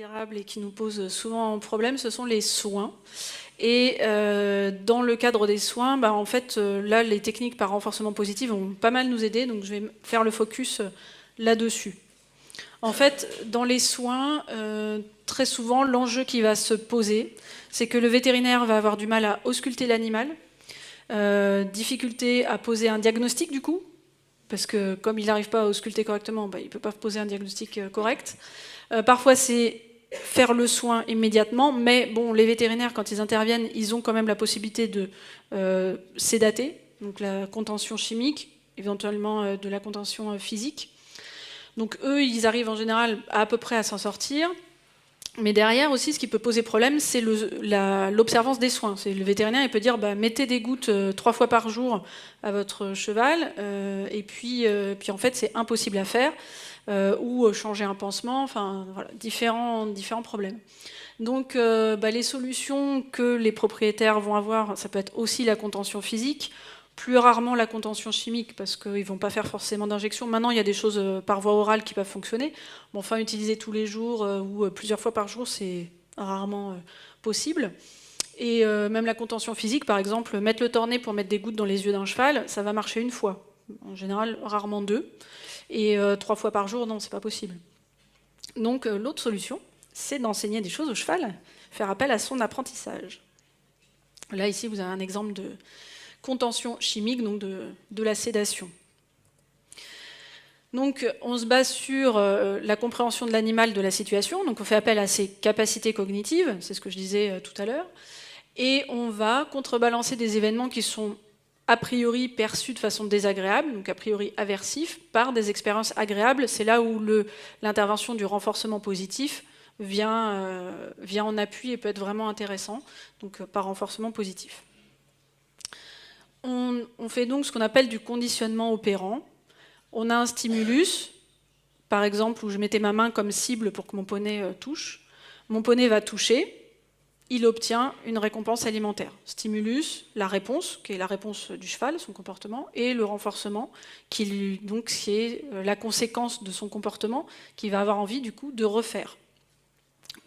indésirables et qui nous posent souvent problème, ce sont les soins. Et dans le cadre des soins, en fait, là, les techniques par renforcement positif vont pas mal nous aider, donc je vais faire le focus là-dessus. En fait, dans les soins, très souvent, l'enjeu qui va se poser, c'est que le vétérinaire va avoir du mal à ausculter l'animal, difficulté à poser un diagnostic du coup, parce que comme il n'arrive pas à ausculter correctement, il ne peut pas poser un diagnostic correct. Parfois, c'est faire le soin immédiatement, mais bon, les vétérinaires, quand ils interviennent, ils ont quand même la possibilité de sédater, donc la contention chimique, éventuellement de la contention physique. Donc eux, ils arrivent en général à peu près à s'en sortir. Mais derrière aussi, ce qui peut poser problème, c'est l'observance des soins. Le vétérinaire, il peut dire mettez des gouttes 3 fois par jour à votre cheval, et puis en fait, c'est impossible à faire, ou changer un pansement, enfin voilà, différents problèmes. Donc les solutions que les propriétaires vont avoir, ça peut être aussi la contention physique, plus rarement la contention chimique parce qu'ils ne vont pas faire forcément d'injection. Maintenant, il y a des choses par voie orale qui peuvent fonctionner. Mais enfin, utiliser tous les jours ou plusieurs fois par jour, c'est rarement possible. Et même la contention physique, par exemple, mettre le tornet pour mettre des gouttes dans les yeux d'un cheval, ça va marcher une fois. En général, rarement 2. Et 3 fois par jour, non, c'est pas possible. Donc l'autre solution, c'est d'enseigner des choses au cheval, faire appel à son apprentissage. Là, ici, vous avez un exemple de contention chimique, donc de la sédation. Donc on se base sur la compréhension de l'animal, de la situation, donc on fait appel à ses capacités cognitives, c'est ce que je disais tout à l'heure, et on va contrebalancer des événements qui sont a priori perçus de façon désagréable, donc a priori aversifs, par des expériences agréables. C'est là où l'intervention du renforcement positif vient en appui et peut être vraiment intéressant, donc par renforcement positif. On fait donc ce qu'on appelle du conditionnement opérant. On a un stimulus, par exemple, où je mettais ma main comme cible pour que mon poney touche. Mon poney va toucher, il obtient une récompense alimentaire. Stimulus, la réponse, qui est la réponse du cheval, son comportement, et le renforcement, qui est la conséquence de son comportement, qui va avoir envie, du coup, de refaire.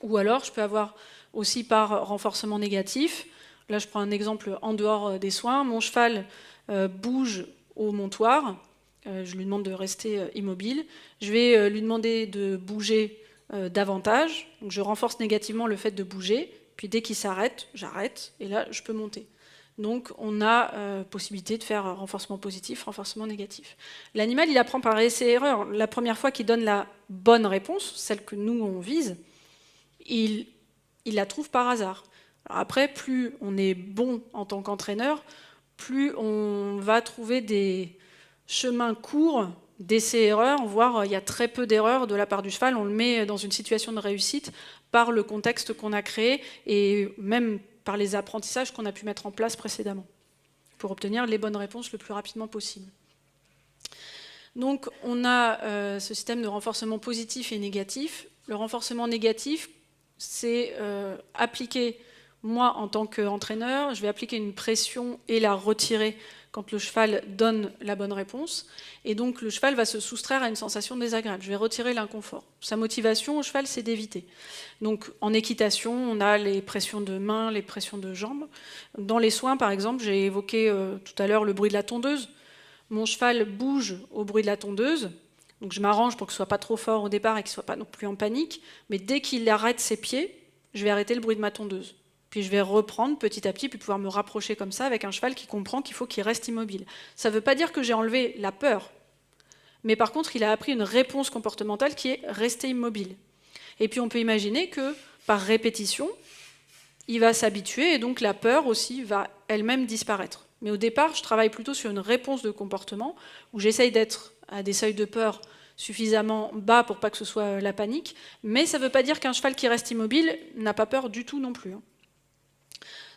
Ou alors, je peux avoir aussi par renforcement négatif. Là, je prends un exemple en dehors des soins. Mon cheval bouge au montoir. Je lui demande de rester immobile. Je vais lui demander de bouger davantage. Donc, je renforce négativement le fait de bouger. Puis dès qu'il s'arrête, j'arrête. Et là, je peux monter. Donc, on a possibilité de faire renforcement positif, renforcement négatif. L'animal, il apprend par essai-erreur. La première fois qu'il donne la bonne réponse, celle que nous, on vise, il la trouve par hasard. Alors après, plus on est bon en tant qu'entraîneur, plus on va trouver des chemins courts d'essais-erreurs, voire il y a très peu d'erreurs de la part du cheval, on le met dans une situation de réussite par le contexte qu'on a créé et même par les apprentissages qu'on a pu mettre en place précédemment pour obtenir les bonnes réponses le plus rapidement possible. Donc on a ce système de renforcement positif et négatif. Le renforcement négatif, c'est appliquer, moi en tant qu'entraîneur, je vais appliquer une pression et la retirer quand le cheval donne la bonne réponse. Et donc le cheval va se soustraire à une sensation désagréable. Je vais retirer l'inconfort. Sa motivation au cheval, c'est d'éviter. Donc en équitation, on a les pressions de mains, les pressions de jambes. Dans les soins, par exemple, j'ai évoqué tout à l'heure le bruit de la tondeuse. Mon cheval bouge au bruit de la tondeuse. Donc je m'arrange pour que ce ne soit pas trop fort au départ et qu'il ne soit pas non plus en panique. Mais dès qu'il arrête ses pieds, je vais arrêter le bruit de ma tondeuse. Puis je vais reprendre petit à petit, puis pouvoir me rapprocher comme ça avec un cheval qui comprend qu'il faut qu'il reste immobile. Ça ne veut pas dire que j'ai enlevé la peur. Mais par contre, il a appris une réponse comportementale qui est rester immobile. Et puis on peut imaginer que par répétition, il va s'habituer et donc la peur aussi va elle-même disparaître. Mais au départ, je travaille plutôt sur une réponse de comportement où j'essaye d'être à des seuils de peur suffisamment bas pour pas que ce soit la panique, mais ça ne veut pas dire qu'un cheval qui reste immobile n'a pas peur du tout non plus.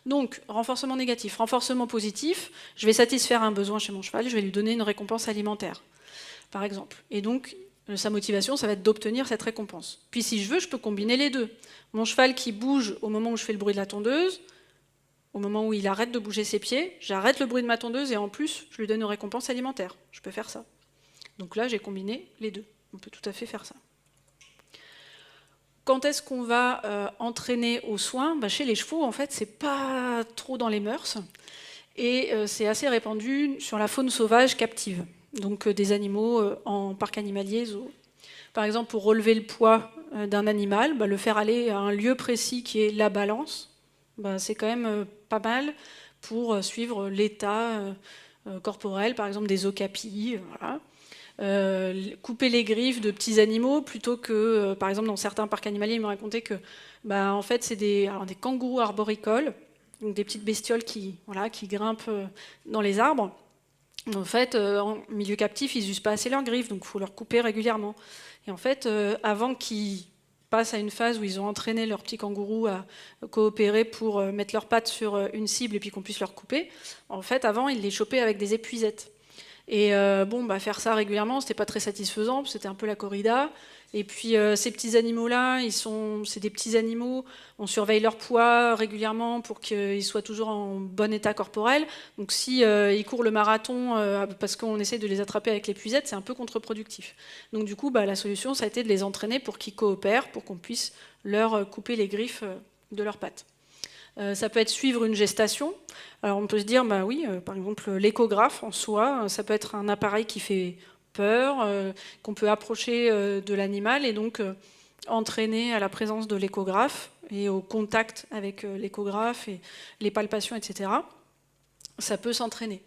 Donc, renforcement négatif. Renforcement positif, je vais satisfaire un besoin chez mon cheval, je vais lui donner une récompense alimentaire, par exemple. Et donc, sa motivation, ça va être d'obtenir cette récompense. Puis si je veux, je peux combiner les deux. Mon cheval qui bouge au moment où je fais le bruit de la tondeuse, au moment où il arrête de bouger ses pieds, j'arrête le bruit de ma tondeuse et en plus, je lui donne une récompense alimentaire. Je peux faire ça. Donc là, j'ai combiné les deux. On peut tout à fait faire ça. quand est-ce qu'on va entraîner aux soins? Chez les chevaux, en fait, c'est pas trop dans les mœurs. Et c'est assez répandu sur la faune sauvage captive. Donc des animaux en parc animalier, zoo. Par exemple, pour relever le poids d'un animal, le faire aller à un lieu précis qui est la balance, c'est quand même pas mal pour suivre l'état corporel, par exemple des okapis. Voilà. Couper les griffes de petits animaux plutôt que, par exemple, dans certains parcs animaliers, ils me racontaient que en fait, c'est des kangourous arboricoles, donc des petites bestioles qui grimpent dans les arbres. En fait, en milieu captif, ils n'usent pas assez leurs griffes, donc il faut leur couper régulièrement. Et en fait, avant qu'ils passent à une phase où ils ont entraîné leurs petits kangourous à coopérer pour mettre leurs pattes sur une cible et puis qu'on puisse leur couper, en fait, avant, ils les chopaient avec des épuisettes. Et faire ça régulièrement, c'était pas très satisfaisant, c'était un peu la corrida. Et puis ces petits animaux-là, c'est des petits animaux, on surveille leur poids régulièrement pour qu'ils soient toujours en bon état corporel. Donc si ils courent le marathon parce qu'on essaie de les attraper avec l'épuisette, c'est un peu contre-productif. Donc du coup, la solution, ça a été de les entraîner pour qu'ils coopèrent, pour qu'on puisse leur couper les griffes de leurs pattes. Ça peut être suivre une gestation. Alors on peut se dire, oui, par exemple, l'échographe en soi, ça peut être un appareil qui fait peur, qu'on peut approcher de l'animal et donc entraîner à la présence de l'échographe et au contact avec l'échographe et les palpations, etc. Ça peut s'entraîner.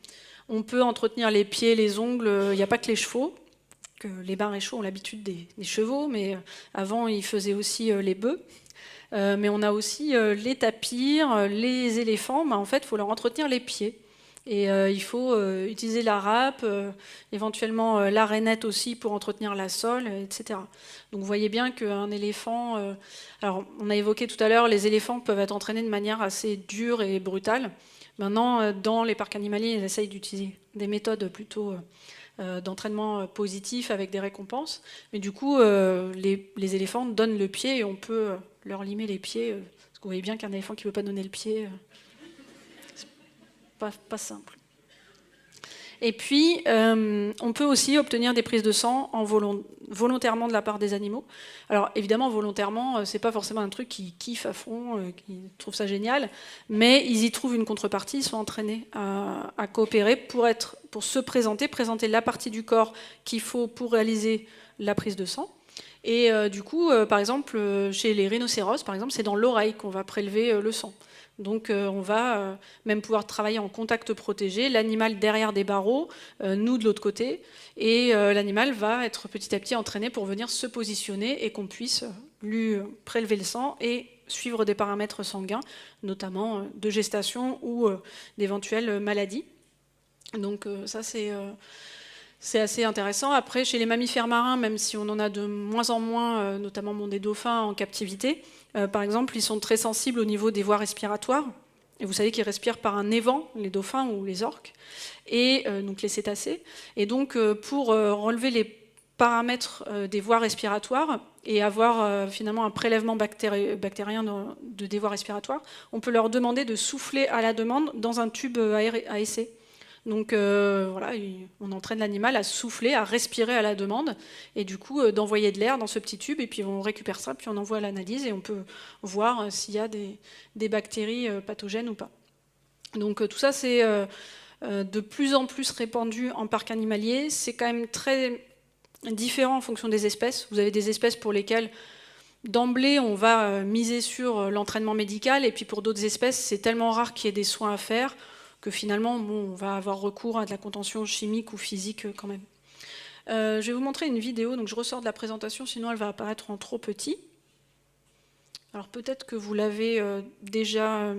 On peut entretenir les pieds, les ongles, il n'y a pas que les chevaux, que les maréchaux ont l'habitude des chevaux, mais avant ils faisaient aussi les bœufs. Mais on a aussi les tapirs, les éléphants. En fait, il faut leur entretenir les pieds. Et il faut utiliser la râpe, éventuellement la rainette aussi pour entretenir la sole, etc. Donc vous voyez bien qu'un éléphant... alors, on a évoqué tout à l'heure, les éléphants peuvent être entraînés de manière assez dure et brutale. Maintenant, dans les parcs animaliers, ils essayent d'utiliser des méthodes plutôt... d'entraînement positif avec des récompenses. Mais du coup, les éléphants donnent le pied et on peut leur limer les pieds. Parce que vous voyez bien qu'un éléphant qui ne veut pas donner le pied, c'est pas simple. Et puis, on peut aussi obtenir des prises de sang volontairement de la part des animaux. Alors évidemment, volontairement, c'est pas forcément un truc qu'ils kiffent à fond, qu'ils trouvent ça génial, mais ils y trouvent une contrepartie, ils sont entraînés à coopérer pour se présenter la partie du corps qu'il faut pour réaliser la prise de sang. Et du coup, par exemple, chez les rhinocéros, par exemple, c'est dans l'oreille qu'on va prélever le sang. Donc on va même pouvoir travailler en contact protégé, l'animal derrière des barreaux, nous de l'autre côté, et l'animal va être petit à petit entraîné pour venir se positionner et qu'on puisse lui prélever le sang et suivre des paramètres sanguins, notamment de gestation ou d'éventuelles maladies. Donc ça c'est assez intéressant. Après, chez les mammifères marins, même si on en a de moins en moins, notamment des dauphins en captivité, par exemple, ils sont très sensibles au niveau des voies respiratoires. Et vous savez qu'ils respirent par un évent, les dauphins ou les orques, et donc les cétacés. Et donc, pour relever les paramètres des voies respiratoires et avoir finalement un prélèvement bactérien des voies respiratoires, on peut leur demander de souffler à la demande dans un tube à essai. Donc voilà, on entraîne l'animal à souffler, à respirer à la demande, et du coup d'envoyer de l'air dans ce petit tube, et puis on récupère ça, puis on envoie à l'analyse, et on peut voir s'il y a des bactéries pathogènes ou pas. Donc tout ça, c'est de plus en plus répandu en parc animalier. C'est quand même très différent en fonction des espèces. Vous avez des espèces pour lesquelles d'emblée, on va miser sur l'entraînement médical, et puis pour d'autres espèces, c'est tellement rare qu'il y ait des soins à faire que finalement, on va avoir recours à de la contention chimique ou physique quand même. Je vais vous montrer une vidéo, donc je ressors de la présentation, sinon elle va apparaître en trop petit. Alors peut-être que vous l'avez déjà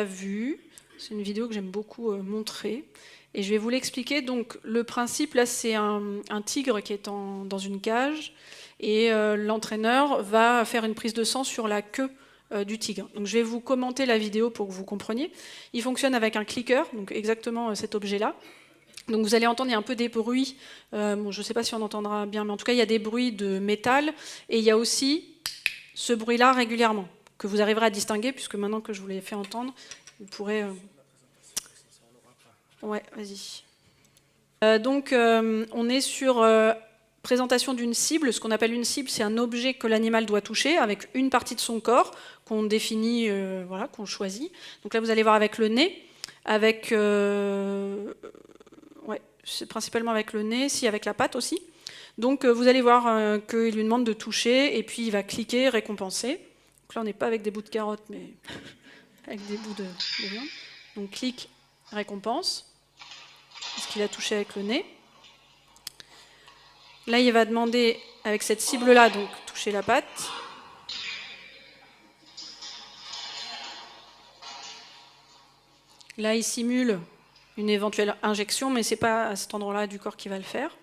vue. C'est une vidéo que j'aime beaucoup montrer. Et je vais vous l'expliquer. Donc le principe, là, c'est un tigre qui est dans une cage, et l'entraîneur va faire une prise de sang sur la queue du tigre. Donc, je vais vous commenter la vidéo pour que vous compreniez. Il fonctionne avec un clicker, donc exactement cet objet-là. Donc vous allez entendre, il y a un peu des bruits, je ne sais pas si on entendra bien, mais en tout cas il y a des bruits de métal, et il y a aussi ce bruit-là régulièrement, que vous arriverez à distinguer, puisque maintenant que je vous l'ai fait entendre, vous pourrez... Ouais, vas-y. Donc on est sur... présentation d'une cible. Ce qu'on appelle une cible, c'est un objet que l'animal doit toucher avec une partie de son corps qu'on définit, voilà, qu'on choisit. Donc là, vous allez voir avec le nez, avec, ouais, c'est principalement avec le nez, si avec la patte aussi. Donc vous allez voir qu'il lui demande de toucher et puis il va cliquer, récompenser. Donc là, on n'est pas avec des bouts de carottes, mais avec des bouts de viande. Donc clic, récompense, parce qu'il a touché avec le nez. Là, il va demander, avec cette cible-là, donc toucher la patte. Là, il simule une éventuelle injection, mais ce n'est pas à cet endroit-là du corps qui va le faire.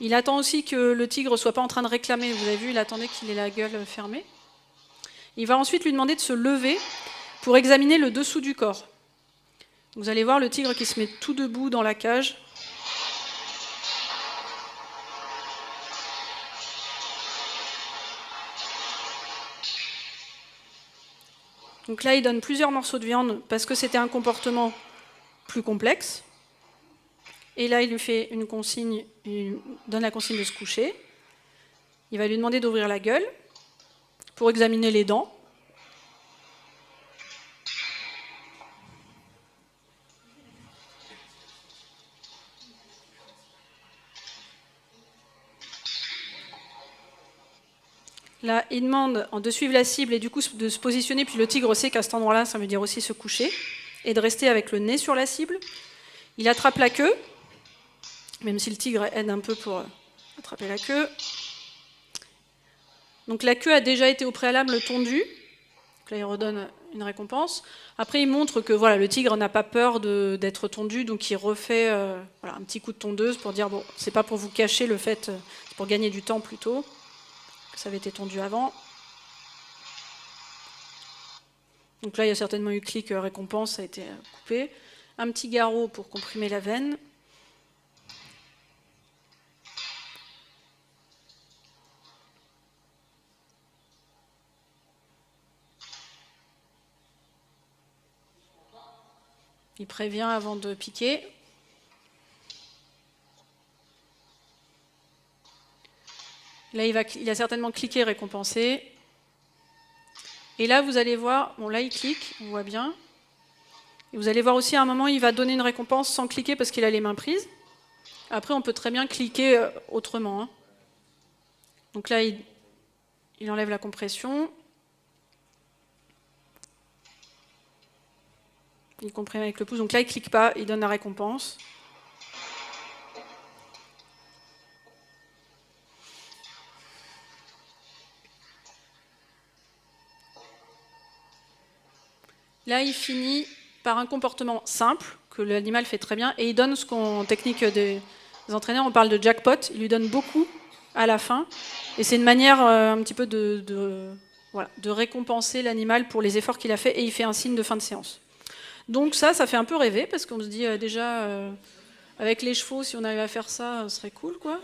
Il attend aussi que le tigre ne soit pas en train de réclamer. Vous avez vu, il attendait qu'il ait la gueule fermée. Il va ensuite lui demander de se lever pour examiner le dessous du corps. Vous allez voir le tigre qui se met tout debout dans la cage. Donc là, il donne plusieurs morceaux de viande parce que c'était un comportement plus complexe. Et là, il lui fait une consigne, il donne la consigne de se coucher. Il va lui demander d'ouvrir la gueule pour examiner les dents. Là, il demande de suivre la cible et du coup de se positionner, puis le tigre sait qu'à cet endroit-là, ça veut dire aussi se coucher, et de rester avec le nez sur la cible. Il attrape la queue, même si le tigre aide un peu pour attraper la queue. Donc la queue a déjà été au préalable tondue. Donc là, il redonne une récompense. Après, il montre que voilà, le tigre n'a pas peur d'être tondu, donc il refait voilà, un petit coup de tondeuse pour dire bon, c'est pas pour vous cacher le fait, c'est pour gagner du temps plutôt. Ça avait été tondu avant. Donc là, il y a certainement eu clic récompense, ça a été coupé. Un petit garrot pour comprimer la veine. Il prévient avant de piquer. Là, il a certainement cliqué récompenser. Et là, vous allez voir, bon là, il clique, on voit bien. Et vous allez voir aussi à un moment, il va donner une récompense sans cliquer parce qu'il a les mains prises. Après, on peut très bien cliquer autrement. Hein. Donc là, il enlève la compression. Il comprime avec le pouce. Donc là, il ne clique pas, il donne la récompense. Là, il finit par un comportement simple, que l'animal fait très bien, et il donne ce qu'en technique des entraîneurs, on parle de jackpot, il lui donne beaucoup à la fin, et c'est une manière un petit peu voilà, de récompenser l'animal pour les efforts qu'il a fait, et il fait un signe de fin de séance. Donc ça fait un peu rêver, parce qu'on se dit déjà, avec les chevaux, si on arrive à faire ça, ce serait cool, quoi.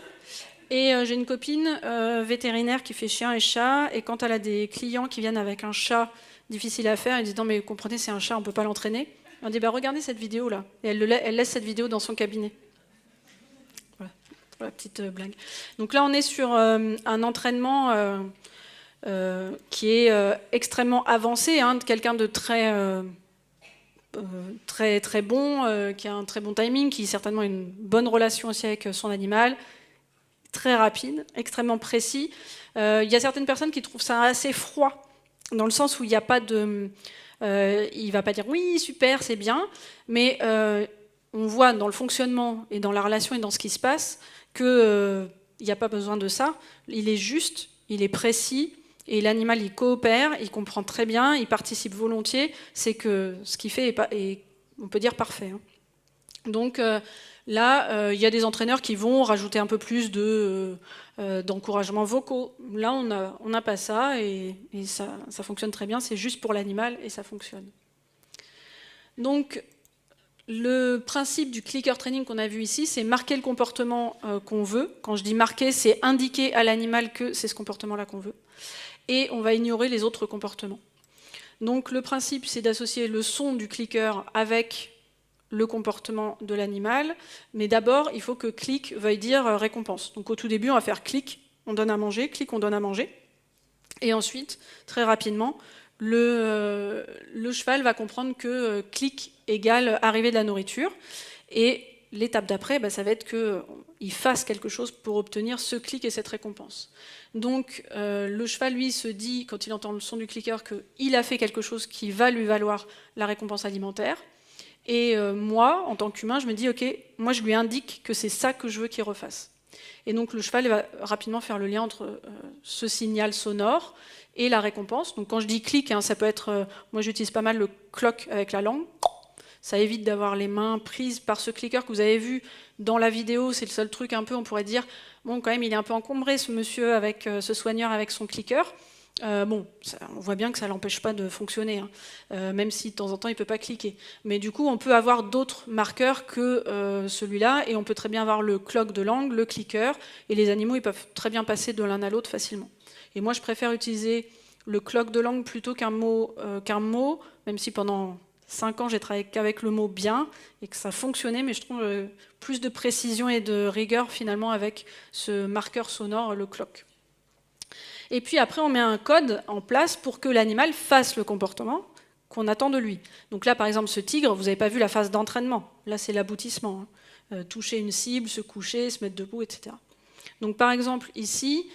Et j'ai une copine vétérinaire qui fait chien et chat, et quand elle a des clients qui viennent avec un chat difficile à faire, elle dit non mais vous comprenez, c'est un chat, on ne peut pas l'entraîner. On dit bah regardez cette vidéo là, et elle laisse cette vidéo dans son cabinet. Voilà, pour la petite blague. Donc là on est sur un entraînement qui est extrêmement avancé, hein, de quelqu'un de très bon, qui a un très bon timing, qui a certainement une bonne relation aussi avec son animal, très rapide, extrêmement précis. Il y a certaines personnes qui trouvent ça assez froid, dans le sens où il n'y a pas de... il ne va pas dire oui, super, c'est bien, mais on voit dans le fonctionnement et dans la relation et dans ce qui se passe qu'il n'y a pas besoin de ça. Il est juste, il est précis, et l'animal il coopère, il comprend très bien, il participe volontiers, c'est que ce qu'il fait est, on peut dire, parfait. Hein. Donc là, il y a des entraîneurs qui vont rajouter un peu plus d'encouragements vocaux. Là, on n'a pas ça et ça fonctionne très bien. C'est juste pour l'animal et ça fonctionne. Donc, le principe du clicker training qu'on a vu ici, c'est marquer le comportement qu'on veut. Quand je dis marquer, c'est indiquer à l'animal que c'est ce comportement-là qu'on veut. Et on va ignorer les autres comportements. Donc, le principe, c'est d'associer le son du clicker avec le comportement de l'animal, mais d'abord, il faut que clic veuille dire récompense. Donc au tout début, on va faire clic, on donne à manger, clic, on donne à manger. Et ensuite, très rapidement, le cheval va comprendre que clic égale arrivée de la nourriture. Et l'étape d'après, ça va être qu'il fasse quelque chose pour obtenir ce clic et cette récompense. Donc le cheval, lui, se dit, quand il entend le son du clicker, qu'il a fait quelque chose qui va lui valoir la récompense alimentaire. Et moi, en tant qu'humain, je me dis, ok, moi je lui indique que c'est ça que je veux qu'il refasse. Et donc le cheval va rapidement faire le lien entre ce signal sonore et la récompense. Donc quand je dis clic, ça peut être, moi j'utilise pas mal le cloc avec la langue. Ça évite d'avoir les mains prises par ce clicker que vous avez vu dans la vidéo. C'est le seul truc un peu, on pourrait dire, bon quand même il est un peu encombré ce monsieur, avec ce soigneur avec son clicker. On voit bien que ça ne l'empêche pas de fonctionner, même si de temps en temps il ne peut pas cliquer. Mais du coup, on peut avoir d'autres marqueurs que celui-là, et on peut très bien avoir le cloc de langue, le clicker, et les animaux ils peuvent très bien passer de l'un à l'autre facilement. Et moi, je préfère utiliser le cloc de langue plutôt qu'un mot, même si pendant 5 ans j'ai travaillé qu'avec le mot bien, et que ça fonctionnait, mais je trouve plus de précision et de rigueur finalement avec ce marqueur sonore, le cloc. Et puis après, on met un code en place pour que l'animal fasse le comportement qu'on attend de lui. Donc là, par exemple, ce tigre, vous n'avez pas vu la phase d'entraînement. Là, c'est l'aboutissement. Toucher une cible, se coucher, se mettre debout, etc. Donc par exemple, ici,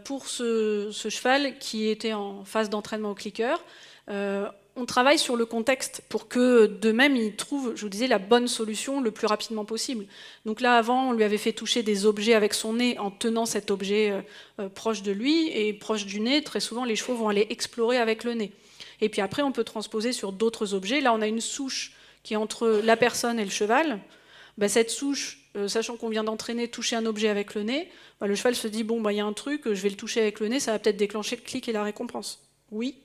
pour ce cheval qui était en phase d'entraînement au clicker, on travaille sur le contexte pour que d'eux-mêmes ils trouvent, je vous disais, la bonne solution le plus rapidement possible. Donc là, avant, on lui avait fait toucher des objets avec son nez en tenant cet objet proche de lui et proche du nez. Très souvent, les chevaux vont aller explorer avec le nez. Et puis après, on peut transposer sur d'autres objets. Là, on a une souche qui est entre la personne et le cheval. Cette souche, sachant qu'on vient d'entraîner toucher un objet avec le nez, le cheval se dit, bon, il y a un truc, je vais le toucher avec le nez, ça va peut-être déclencher le clic et la récompense. Oui.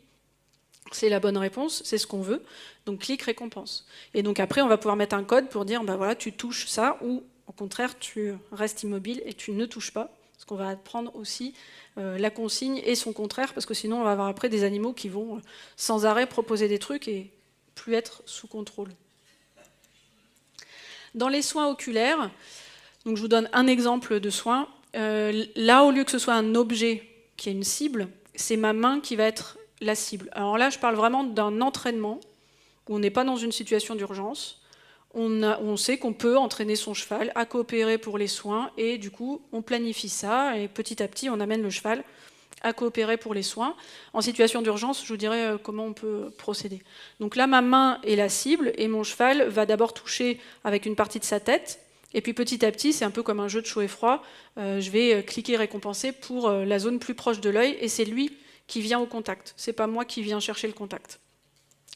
C'est la bonne réponse, c'est ce qu'on veut, donc clic, récompense. Et donc après, on va pouvoir mettre un code pour dire, voilà, tu touches ça, ou au contraire, tu restes immobile et tu ne touches pas, parce qu'on va prendre aussi la consigne et son contraire, parce que sinon, on va avoir après des animaux qui vont sans arrêt proposer des trucs et plus être sous contrôle. Dans les soins oculaires, donc je vous donne un exemple de soin. Là, au lieu que ce soit un objet qui est une cible, c'est ma main qui va être la cible. Alors là, je parle vraiment d'un entraînement où on n'est pas dans une situation d'urgence. On sait qu'on peut entraîner son cheval à coopérer pour les soins et du coup, on planifie ça et petit à petit, on amène le cheval à coopérer pour les soins. En situation d'urgence, je vous dirai comment on peut procéder. Donc là, ma main est la cible et mon cheval va d'abord toucher avec une partie de sa tête. Et puis petit à petit, c'est un peu comme un jeu de chaud et froid. Je vais cliquer récompenser pour la zone plus proche de l'œil et c'est lui qui vient au contact. C'est pas moi qui viens chercher le contact.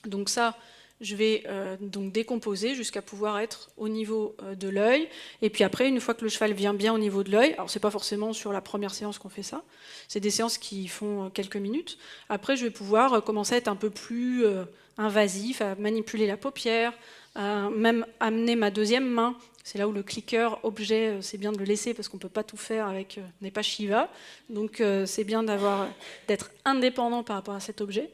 Donc ça, je vais donc décomposer jusqu'à pouvoir être au niveau de l'œil. Et puis après, une fois que le cheval vient bien au niveau de l'œil, alors c'est pas forcément sur la première séance qu'on fait ça, c'est des séances qui font quelques minutes. Après, je vais pouvoir commencer à être un peu plus invasif, à manipuler la paupière, à même amener ma deuxième main. C'est là où le clicker objet, c'est bien de le laisser parce qu'on ne peut pas tout faire avec, on n'est pas Shiva. Donc c'est bien d'être indépendant par rapport à cet objet.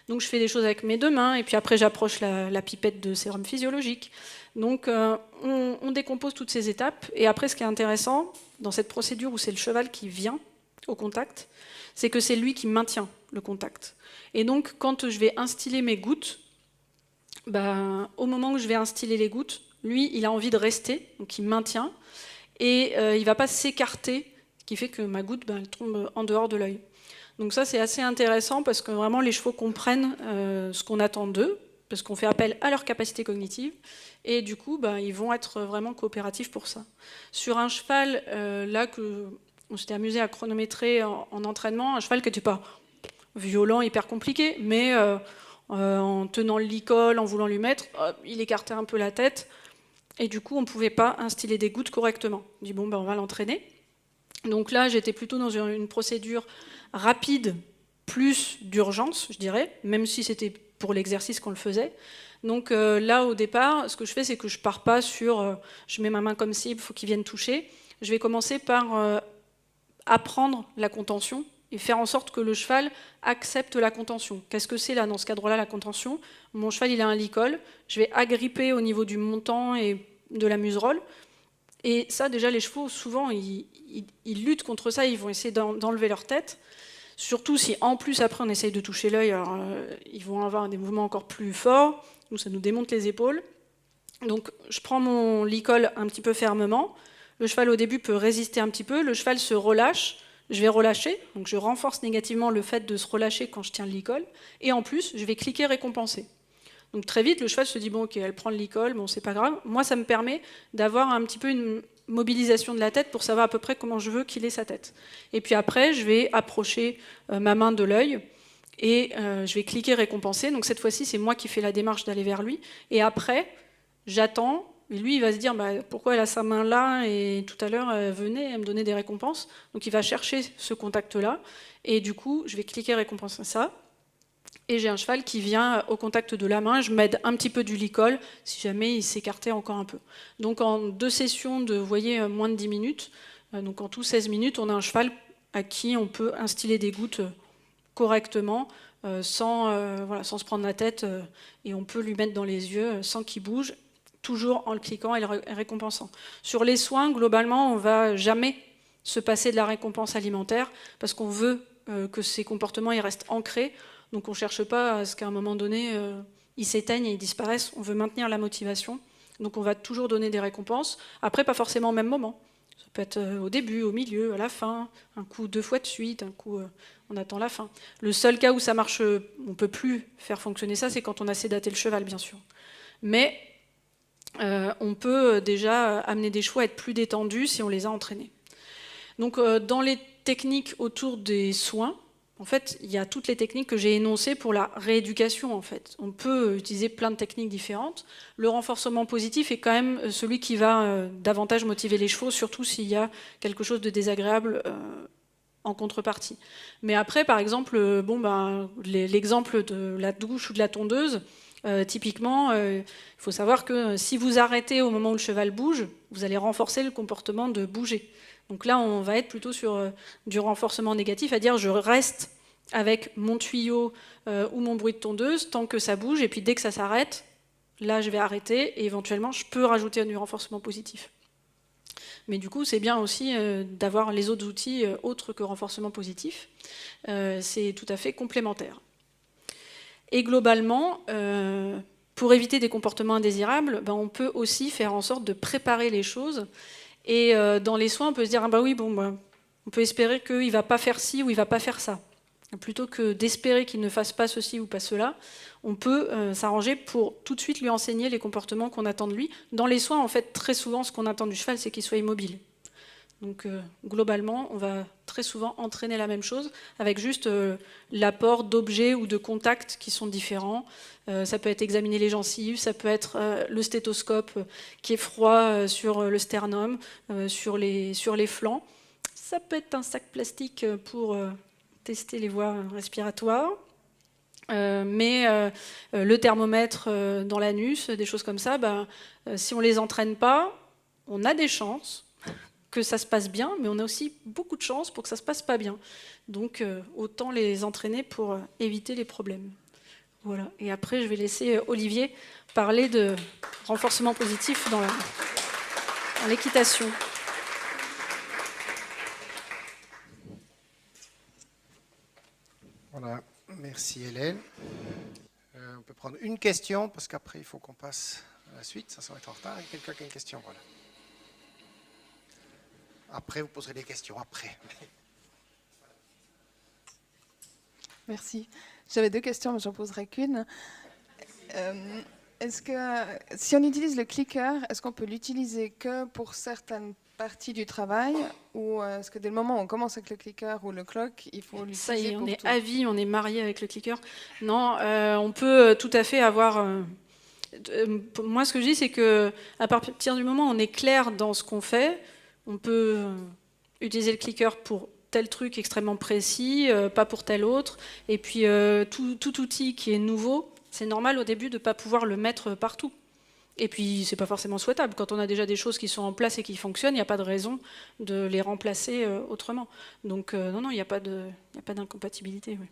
Donc je fais des choses avec mes 2 mains et puis après j'approche la pipette de sérum physiologique. Donc on décompose toutes ces étapes et après ce qui est intéressant dans cette procédure où c'est le cheval qui vient au contact, c'est que c'est lui qui maintient le contact. Et donc quand je vais instiller mes gouttes, au moment où je vais instiller les gouttes, lui, il a envie de rester, donc il maintient, et il ne va pas s'écarter, ce qui fait que ma goutte, elle tombe en dehors de l'œil. Donc ça, c'est assez intéressant parce que vraiment, les chevaux comprennent ce qu'on attend d'eux, parce qu'on fait appel à leur capacité cognitive, et du coup, ils vont être vraiment coopératifs pour ça. Sur un cheval, là, on s'était amusé à chronométrer en entraînement, un cheval qui n'était pas violent, hyper compliqué, mais en tenant le licol, en voulant lui mettre, il écartait un peu la tête, et du coup, on ne pouvait pas instiller des gouttes correctement. On dit, on va l'entraîner. Donc là, j'étais plutôt dans une procédure rapide, plus d'urgence, je dirais, même si c'était pour l'exercice qu'on le faisait. Donc là, au départ, ce que je fais, c'est que je ne pars pas sur je mets ma main comme cible, il faut qu'il vienne toucher. Je vais commencer par apprendre la contention, et faire en sorte que le cheval accepte la contention. Qu'est-ce que c'est là, dans ce cadre-là, la contention? Mon cheval, il a un licol, je vais agripper au niveau du montant et de la muserolle, et ça, déjà, les chevaux, souvent, ils luttent contre ça, ils vont essayer d'enlever leur tête, surtout si, en plus, après, on essaye de toucher l'œil, alors ils vont avoir des mouvements encore plus forts, nous, ça nous démonte les épaules. Donc, je prends mon licol un petit peu fermement, le cheval, au début, peut résister un petit peu, le cheval se relâche, je vais relâcher, donc je renforce négativement le fait de se relâcher quand je tiens le licol, et en plus, je vais cliquer récompenser. Donc très vite, le cheval se dit, bon ok, elle prend le licol, bon c'est pas grave. Moi, ça me permet d'avoir un petit peu une mobilisation de la tête pour savoir à peu près comment je veux qu'il ait sa tête. Et puis après, je vais approcher ma main de l'œil, et je vais cliquer récompenser, donc cette fois-ci, c'est moi qui fais la démarche d'aller vers lui, et après, j'attends. Et lui, il va se dire, bah, pourquoi elle a sa main là et tout à l'heure, elle venait, elle me donnait des récompenses. Donc il va chercher ce contact-là. Et du coup, je vais cliquer récompenser ça. Et j'ai un cheval qui vient au contact de la main. Je m'aide un petit peu du licol, si jamais il s'écartait encore un peu. Donc en 2 sessions de, vous voyez, moins de 10 minutes, donc en tout 16 minutes, on a un cheval à qui on peut instiller des gouttes correctement, sans se prendre la tête, et on peut lui mettre dans les yeux sans qu'il bouge, toujours en le cliquant et le récompensant. Sur les soins, globalement, on ne va jamais se passer de la récompense alimentaire parce qu'on veut que ces comportements ils restent ancrés. Donc on ne cherche pas à ce qu'à un moment donné, ils s'éteignent et ils disparaissent. On veut maintenir la motivation. Donc on va toujours donner des récompenses. Après, pas forcément au même moment. Ça peut être au début, au milieu, à la fin, un coup 2 fois de suite, un coup on attend la fin. Le seul cas où ça marche, on ne peut plus faire fonctionner ça, c'est quand on a sédaté le cheval, bien sûr. Mais on peut déjà amener des chevaux à être plus détendus si on les a entraînés. Donc dans les techniques autour des soins, en fait, il y a toutes les techniques que j'ai énoncées pour la rééducation. En fait. On peut utiliser plein de techniques différentes. Le renforcement positif est quand même celui qui va davantage motiver les chevaux, surtout s'il y a quelque chose de désagréable en contrepartie. Mais après, par exemple, l'exemple de la douche ou de la tondeuse, typiquement, il faut savoir que si vous arrêtez au moment où le cheval bouge, vous allez renforcer le comportement de bouger. Donc là, on va être plutôt sur du renforcement négatif, à dire je reste avec mon tuyau ou mon bruit de tondeuse tant que ça bouge, et puis dès que ça s'arrête, là je vais arrêter, et éventuellement je peux rajouter du renforcement positif. Mais du coup, c'est bien aussi d'avoir les autres outils autres que renforcement positif. C'est tout à fait complémentaire. Et globalement, pour éviter des comportements indésirables, on peut aussi faire en sorte de préparer les choses. Et dans les soins, on peut se dire, ah bah oui, on peut espérer qu'il ne va pas faire ci ou il ne va pas faire ça. Plutôt que d'espérer qu'il ne fasse pas ceci ou pas cela, on peut s'arranger pour tout de suite lui enseigner les comportements qu'on attend de lui. Dans les soins, en fait, très souvent, ce qu'on attend du cheval, c'est qu'il soit immobile. Donc globalement, on va très souvent entraîner la même chose avec juste l'apport d'objets ou de contacts qui sont différents. Ça peut être examiner les gencives, ça peut être le stéthoscope qui est froid sur le sternum, sur les flancs. Ça peut être un sac plastique pour tester les voies respiratoires. Mais le thermomètre dans l'anus, des choses comme ça, si on ne les entraîne pas, on a des chances que ça se passe bien, mais on a aussi beaucoup de chance pour que ça se passe pas bien. Donc autant les entraîner pour éviter les problèmes. Voilà. Et après, je vais laisser Olivier parler de renforcement positif dans l'équitation. Voilà, merci Hélène. On peut prendre une question, parce qu'après, il faut qu'on passe à la suite, ça va être en retard. Et quelqu'un qui a une question, voilà. Après, vous poserez des questions, après. Merci. J'avais 2 questions, mais j'en poserai qu'une. Est-ce que, si on utilise le clicker, est-ce qu'on peut l'utiliser que pour certaines parties du travail, ou est-ce que dès le moment où on commence avec le clicker ou le clock, il faut l'utiliser Ça y est, pour on est tout? à vie, on est marié avec le clicker. Non, on peut tout à fait avoir... moi, ce que je dis, c'est qu'à partir du moment où on est clair dans ce qu'on fait, on peut utiliser le clicker pour tel truc extrêmement précis, pas pour tel autre. Et puis, tout outil qui est nouveau, c'est normal au début de ne pas pouvoir le mettre partout. Et puis, c'est pas forcément souhaitable. Quand on a déjà des choses qui sont en place et qui fonctionnent, il n'y a pas de raison de les remplacer autrement. Donc, non, il n'y a pas d'incompatibilité. Oui.